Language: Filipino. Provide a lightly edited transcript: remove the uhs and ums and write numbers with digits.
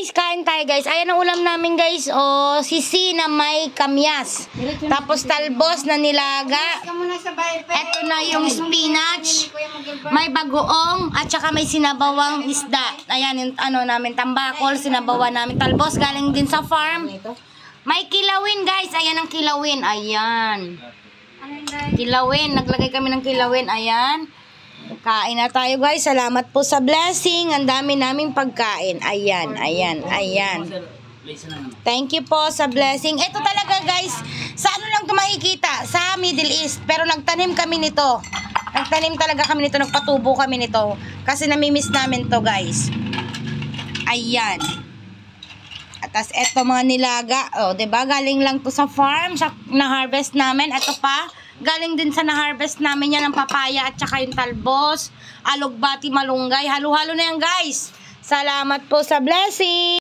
guys, kain tayo guys. Ayan ang ulam namin guys. O, sisi na may kamyas. Tapos talbos na nilaga. Ito na yung spinach. May bagoong at saka may sinabawang isda. Ayan yung ano namin, tambakol, sinabawan namin. Talbos galing din sa farm. May kilawin guys. Ayan ang kilawin. Ayan. Kilawin. Naglagay kami ng kilawin. Ayan. Kain na tayo guys. Salamat po sa blessing. Ang dami naming pagkain. Ayan, ayan, ayan. Thank you po sa blessing. Ito talaga guys, sa ano lang ito makikita? Sa Middle East. Pero nagtanim kami nito. Nagtanim talaga kami nito. Nagpatubo kami nito. Kasi namimiss namin to guys. Ayan. At as eto mga nilaga. O, diba? Galing lang to sa farm. Na-harvest namin. Ito pa. Galing din sa na-harvest namin yan ang papaya at saka yung talbos, alugbati, malunggay. Halo-halo na yan guys. Salamat po sa blessing.